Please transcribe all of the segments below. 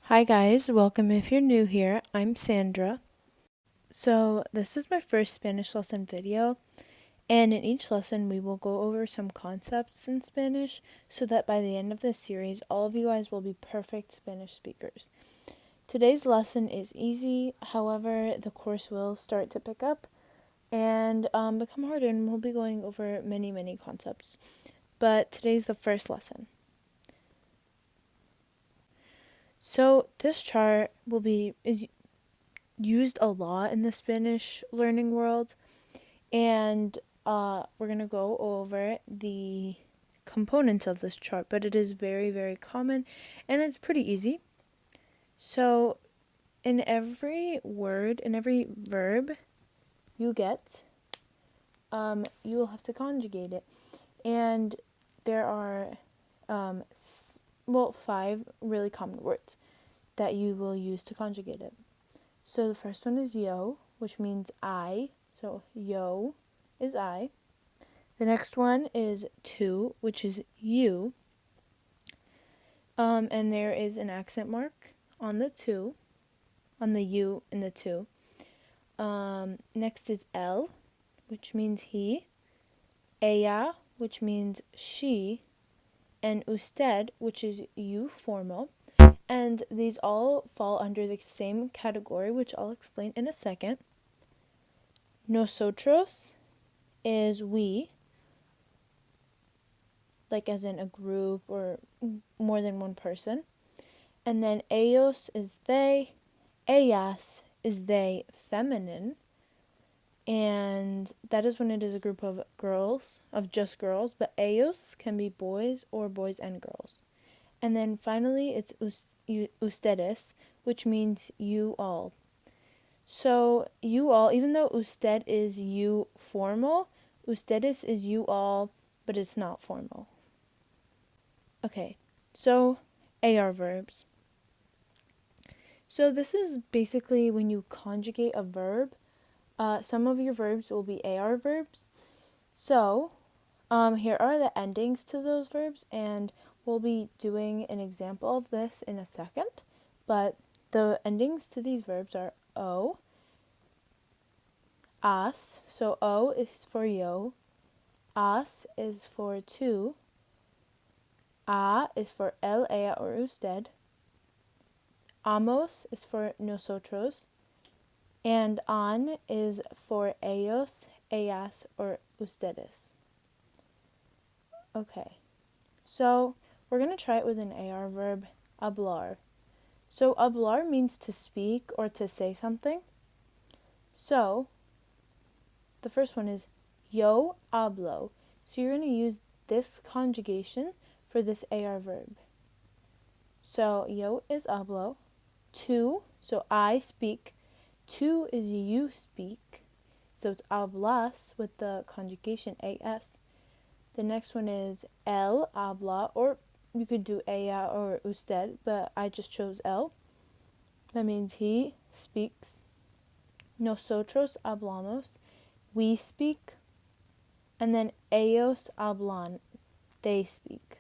Hi guys, welcome if you're new here. I'm Sandra. So, this is my first Spanish lesson video, and in each lesson we will go over some concepts in Spanish so that by the end of this series, all of you guys will be perfect Spanish speakers. Today's lesson is easy, however, the course will start to pick up and become harder, and we'll be going over many concepts. But today's the first lesson. So, this chart is used a lot in the Spanish learning world, and we're going to go over the components of this chart, but it is very common and it's pretty easy. So in every word, in every verb you get, you will have to conjugate it, and there are 5 really common words that you will use to conjugate it. So the first one is yo, which means I. So yo is I. The next one is tu, which is you. And there is an accent mark on the tu, on the you and the tu. Next is el, which means he. Ella, which means she. And usted, which is you formal. And these all fall under the same category, which I'll explain in a second. Nosotros is we, like as in a group or more than one person. And then ellos is they, ellas is they feminine. And that is when it is a group of girls, of just girls, but ellos can be boys or boys and girls. And then finally it's ustedes, which means you all. So you all, even though usted is you formal, ustedes is you all, but it's not formal. Okay, so AR verbs. So this is basically when you conjugate a verb. Some of your verbs will be AR verbs. So here are the endings to those verbs, and we'll be doing an example of this in a second. But the endings to these verbs are o, as. So o is for yo, as is for tu, a is for el, ella, or usted, amos is for nosotros, and an is for ellos, ellas, or ustedes. Okay, so we're going to try it with an AR verb, hablar. So hablar means to speak or to say something. So the first one is yo hablo. So you're going to use this conjugation for this AR verb. So yo is hablo. Tu, so I speak. Tu is you speak. So it's hablas with the conjugation as. The next one is el habla, or you could do ella or usted, but I just chose el. That means he speaks. Nosotros hablamos, we speak. And then ellos hablan, they speak.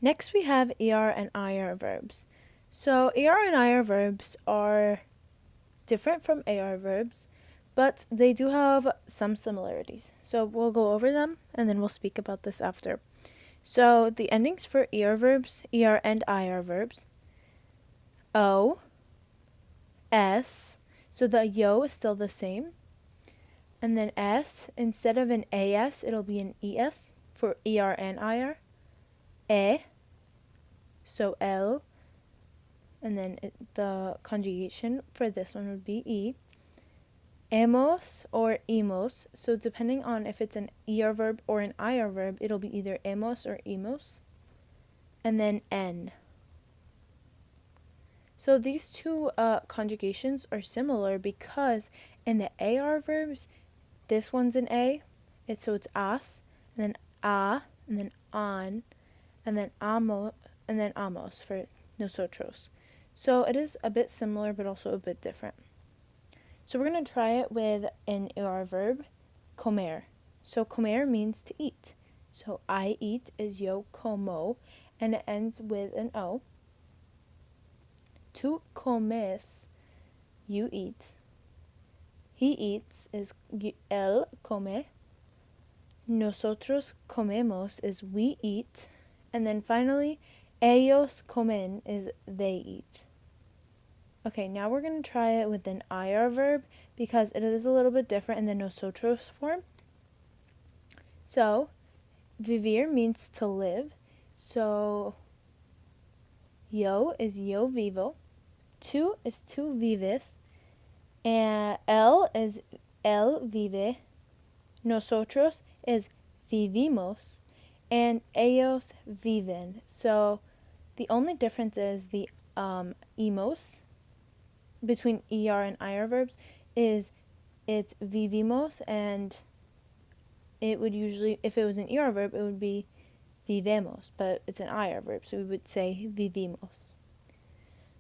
Next we have ER and IR verbs. So ER and IR verbs are different from AR verbs, but they do have some similarities. So we'll go over them and then we'll speak about this after. So the endings for ER verbs, ER and IR verbs, O, S, so the yo is still the same, and then S, instead of an AS, it'll be an ES for ER and IR, E, so L, and then the conjugation for this one would be E, Hemos or hemos, so depending on if it's an ER verb or an IR verb, it'll be either hemos or hemos. And then N. So these two conjugations are similar because in the AR verbs, this one's an A, so it's as, and then a, and then an, and then amo, and then amos for nosotros. So it is a bit similar, but also a bit different. So we're going to try it with an AR verb, comer. So comer means to eat. So I eat is yo como, and it ends with an O. tu comes, you eat. He eats is él come. Nosotros comemos is we eat. And then finally, ellos comen is they eat. Okay, now we're going to try it with an IR verb because it is a little bit different in the nosotros form. So, vivir means to live. So, yo is yo vivo. Tu is tu vives. And él is él vive. Nosotros is vivimos. And ellos viven. So, the only difference is the emos between ER and IR verbs is it's vivimos, and it would usually, if it was an ER verb, it would be vivemos, but it's an IR verb, so we would say vivimos.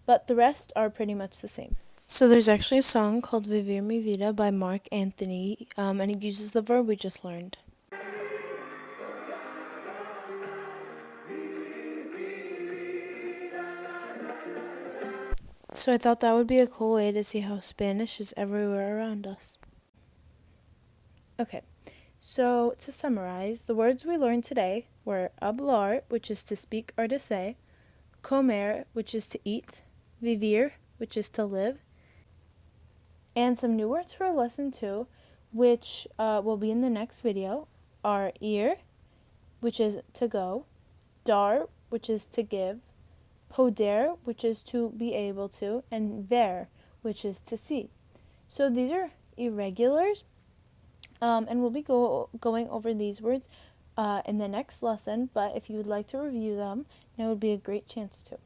But the rest are pretty much the same. So there's actually a song called Vivir Mi Vida by Mark Anthony, and it uses the verb we just learned. So I thought that would be a cool way to see how Spanish is everywhere around us. Okay, so to summarize, the words we learned today were hablar, which is to speak or to say, comer, which is to eat, vivir, which is to live, and some new words for lesson 2, which will be in the next video, are ir, which is to go, dar, which is to give, poder, which is to be able to, and ver, which is to see. So these are irregulars, and we'll be going over these words in the next lesson, but if you would like to review them, now would be a great chance to.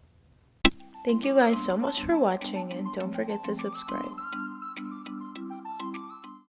Thank you guys so much for watching, and don't forget to subscribe.